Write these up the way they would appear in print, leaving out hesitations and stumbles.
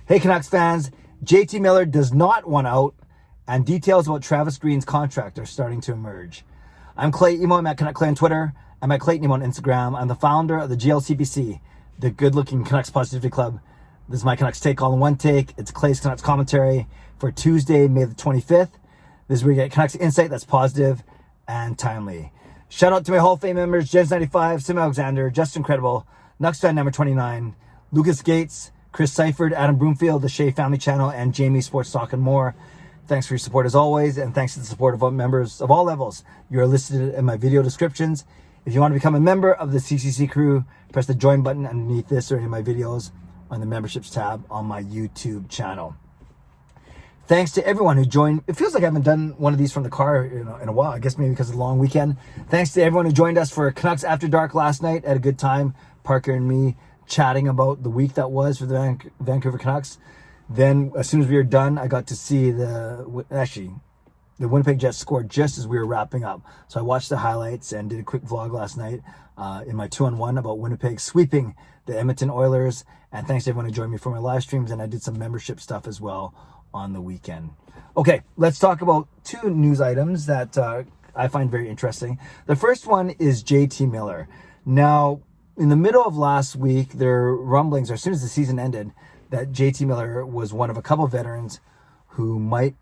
Hey Canucks fans, JT Miller does not want out, and details about Travis Green's contract are starting to emerge. I'm Clay Emo, I'm at Canuck Clay on Twitter. I'm at Clayton Emo on Instagram. I'm the founder of the GLCPC, the good-looking Canucks Positivity Club. This is my Canucks Take All in One Take. It's Clay's Canucks commentary for Tuesday, May the 25th. This is where you get Canucks insight that's positive and timely. Shout out to my Hall of Fame members, Jens95, Simalexander, Justin Credible, nucksfan number 29, Lucas Gates, Chris Seifried, Adam Broomfield, the Shea Family Channel, and Jamie Sports Talk and more. Thanks for your support as always, and thanks to the support of members of all levels. You are listed in my video descriptions. If you want to become a member of the CCC Crew, press the join button underneath this or any of my videos on the memberships tab on my YouTube channel. Thanks to everyone who joined. It feels like I haven't done one of these from the car in a while. I guess maybe because of the long weekend. Thanks to everyone who joined us for Canucks After Dark last night. Had a good time. Parker and me chatting about the week that was for the Vancouver Canucks. Then as soon as we were done, I got to see the Winnipeg Jets scored just as we were wrapping up. So I watched the highlights and did a quick vlog last night in my 2-on-1 about Winnipeg sweeping the Edmonton Oilers. And thanks to everyone who joined me for my live streams. And I did some membership stuff as well on the weekend. Okay, let's talk about two news items that I find very interesting. The first one is JT Miller. Now, in the middle of last week, there were rumblings, or as soon as the season ended, that JT Miller was one of a couple of veterans who might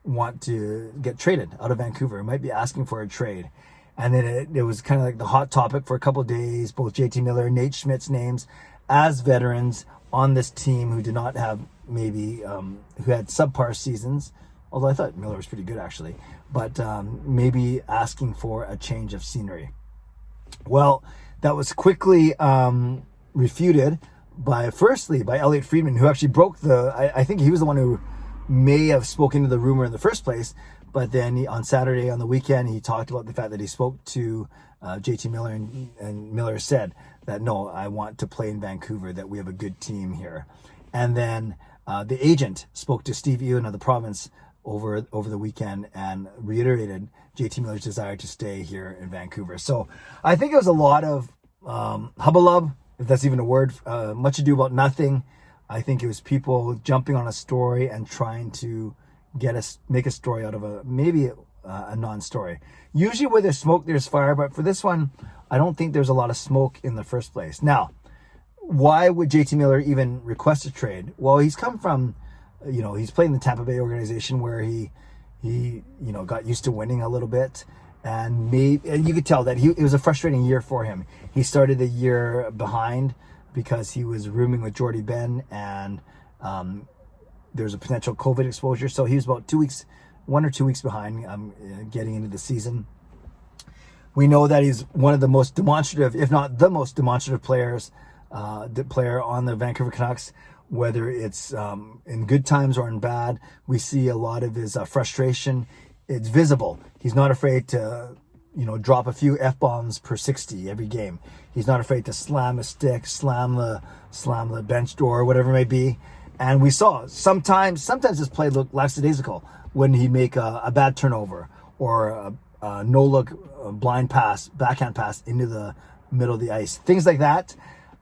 want to get traded out of Vancouver, might be asking for a trade. And then it was kind of like the hot topic for a couple of days, both JT Miller and Nate Schmidt's names as veterans on this team who did not have maybe, who had subpar seasons, although I thought Miller was pretty good actually, but maybe asking for a change of scenery. Well, that was quickly refuted by Elliot Friedman, who actually broke I think he was the one who may have spoken to the rumor in the first place, but then on Saturday on the weekend, he talked about the fact that he spoke to JT Miller and Miller said that, no, I want to play in Vancouver, that we have a good team here. And then the agent spoke to Steve Ewan of the province over the weekend and reiterated JT Miller's desire to stay here in Vancouver. So I think it was a lot of hubbalub, if that's even a word, much ado about nothing. I think it was people jumping on a story and trying to make a story out of a non-story. Usually where there's smoke, there's fire, but for this one, I don't think there's a lot of smoke in the first place. Now, why would JT Miller even request a trade? Well, he's come from, he's played in the Tampa Bay organization where he got used to winning a little bit, and you could tell that it was a frustrating year for him. He started the year behind because he was rooming with Jordy Ben, and there's a potential COVID exposure, so he was about 1 or 2 weeks behind getting into the season. We know that he's one of the most demonstrative, if not the most demonstrative player on the Vancouver Canucks, whether it's in good times or in bad. We see a lot of his frustration. It's visible. He's not afraid to, drop a few F-bombs per 60 every game. He's not afraid to slam a stick, slam the bench door, whatever it may be. And we saw sometimes his play looked lackadaisical when he'd make a bad turnover or a no-look blind pass, backhand pass into the middle of the ice. Things like that.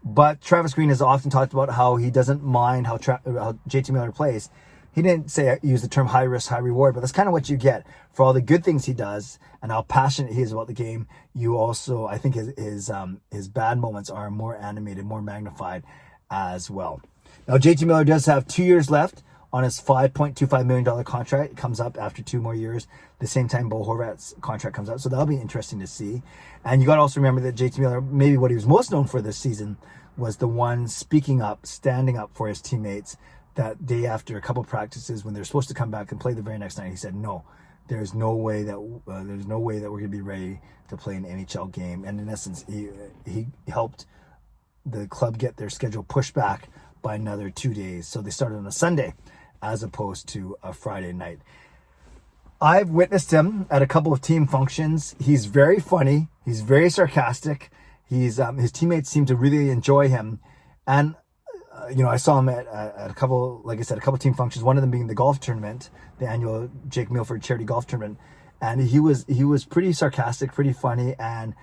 But Travis Green has often talked about how he doesn't mind how JT Miller plays. He didn't use the term high risk, high reward, but that's kind of what you get for all the good things he does and how passionate he is about the game. You also, I think his bad moments are more animated, more magnified as well. Now, JT Miller does have 2 years left on his $5.25 million contract. It comes up after 2 more years. The same time Bo Horvat's contract comes up. So that'll be interesting to see. And you got to also remember that JT Miller, maybe what he was most known for this season was the one speaking up, standing up for his teammates that day after a couple practices when they're supposed to come back and play the very next night. He said, no, there's no way that we're going to be ready to play an NHL game. And in essence, he helped the club get their schedule pushed back by another 2 days. So they started on a Sunday as opposed to a Friday night. I've witnessed him at a couple of team functions. He's very funny. He's very sarcastic. His teammates seem to really enjoy him. And, I saw him at a couple, like I said, a couple team functions, one of them being the golf tournament, the annual Jake Milford charity golf tournament. And he was pretty sarcastic, pretty funny. And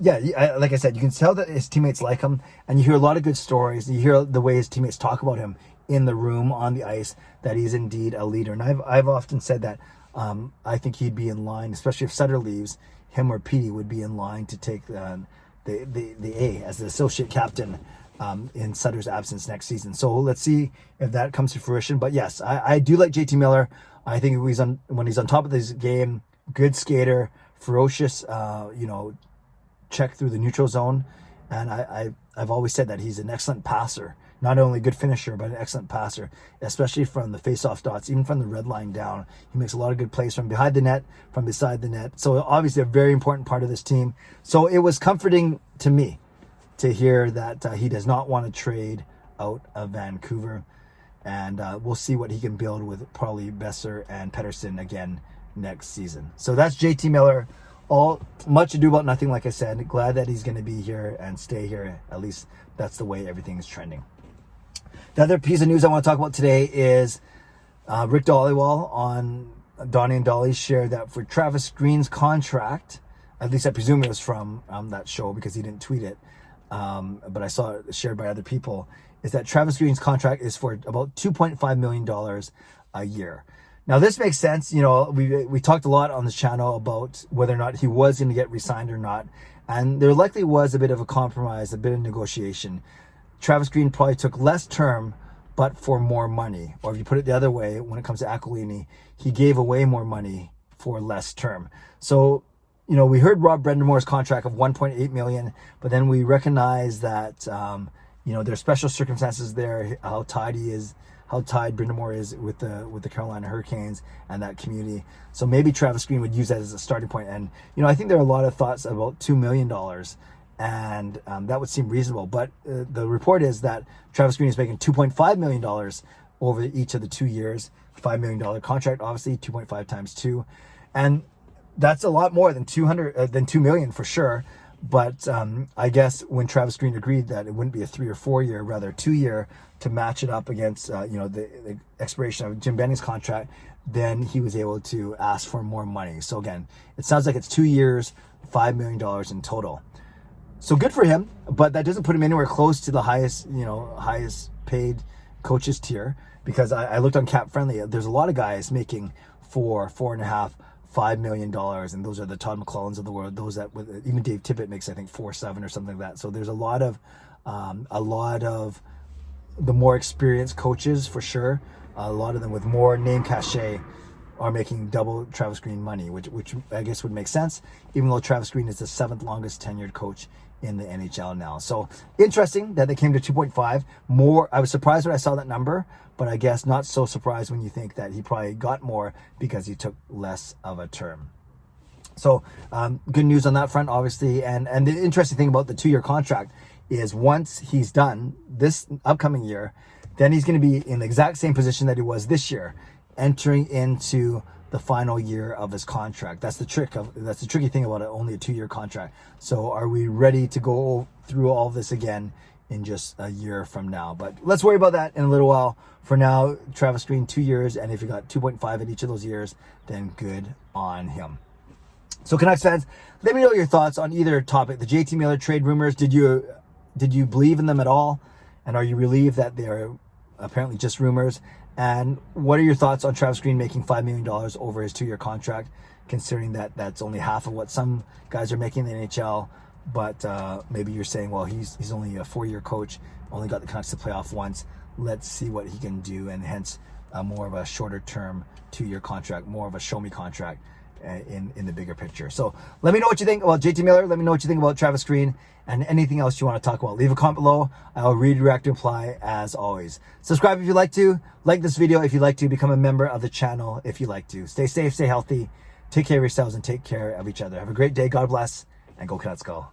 yeah, like I said, you can tell that his teammates like him, and you hear a lot of good stories. You hear the way his teammates talk about him in the room, on the ice, that he's indeed a leader. And I've often said that I think he'd be in line, especially if Sutter leaves, him or Petey would be in line to take the A as the associate captain in Sutter's absence next season. So let's see if that comes to fruition. But yes, I do like JT Miller. I think when he's on top of his game, good skater, ferocious, check through the neutral zone. And I've always said that he's an excellent passer, not only a good finisher, but an excellent passer, especially from the face-off dots, even from the red line down. He makes a lot of good plays from behind the net, from beside the net. So obviously a very important part of this team. So it was comforting to me to hear that he does not want to trade out of Vancouver. And we'll see what he can build with probably Besser and Pettersson again next season. So that's JT Miller. All much ado about nothing, like I said. Glad that he's going to be here and stay here. At least that's the way everything is trending. The other piece of news I want to talk about today is Rick Dhaliwal on Donnie and Dolly shared that for Travis Green's contract, at least I presume it was from that show because he didn't tweet it, but I saw it shared by other people, is that Travis Green's contract is for about $2.5 million a year. Now, this makes sense. We talked a lot on this channel about whether or not he was going to get re-signed or not. And there likely was a bit of a compromise, a bit of negotiation. Travis Green probably took less term, but for more money. Or if you put it the other way, when it comes to Aquilini, he gave away more money for less term. So, we heard Rob Brendamore's contract of $1.8 million, but then we recognize that, there's special circumstances there, how tied Brindamore is with the Carolina Hurricanes and that community. So maybe Travis Green would use that as a starting point. And, I think there are a lot of thoughts about $2 million, and that would seem reasonable. But the report is that Travis Green is making $2.5 million over each of the 2 years, $5 million contract, obviously, 2.5 times 2. And that's a lot more than $2 million for sure. But I guess when Travis Green agreed that it wouldn't be a 3 or 4 year, rather a 2 year, to match it up against the expiration of Jim Benning's contract, then he was able to ask for more money. So again, it sounds like it's 2 years, $5 million in total. So good for him, but that doesn't put him anywhere close to the highest paid coaches tier, because I looked on Cap Friendly. There's a lot of guys making $4.5 million, and those are the Todd McClellans of the world. Those that, even Dave Tippett makes, I think, 4.7 or something like that. So there's a lot of the more experienced coaches for sure. A lot of them with more name cachet are making double Travis Green money, which I guess would make sense, even though Travis Green is the 7th longest tenured coach in the NHL now. So interesting that they came to 2.5 more. I was surprised when I saw that number, but I guess not so surprised when you think that he probably got more because he took less of a term. So good news on that front, obviously. And the interesting thing about the 2-year contract is once he's done this upcoming year, then he's going to be in the exact same position that he was this year, entering into the final year of his contract. That's the tricky thing about it, only a 2-year contract. So are we ready to go through all this again in just a year from now? But let's worry about that in a little while. For now, Travis Green, 2 years, and if you got 2.5 in each of those years, then good on him. So Canucks fans, let me know your thoughts on either topic. The JT Miller trade rumors, did you believe in them at all? And are you relieved that they're apparently just rumors? And what are your thoughts on Travis Green making $5 million over his 2-year contract, considering that that's only half of what some guys are making in the NHL? But maybe you're saying, well, he's only a 4-year coach, only got the Canucks to playoff once. Let's see what he can do, and hence more of a shorter term 2-year contract, more of a show me contract in the bigger picture. So let me know what you think about JT Miller. Let me know what you think about Travis Green, and anything else you want to talk about. Leave a comment below. I'll read, react, and reply as always. Subscribe if you'd like to. Like this video if you'd like to. Become a member of the channel if you'd like to. Stay safe, stay healthy. Take care of yourselves and take care of each other. Have a great day. God bless, and go Canucks go.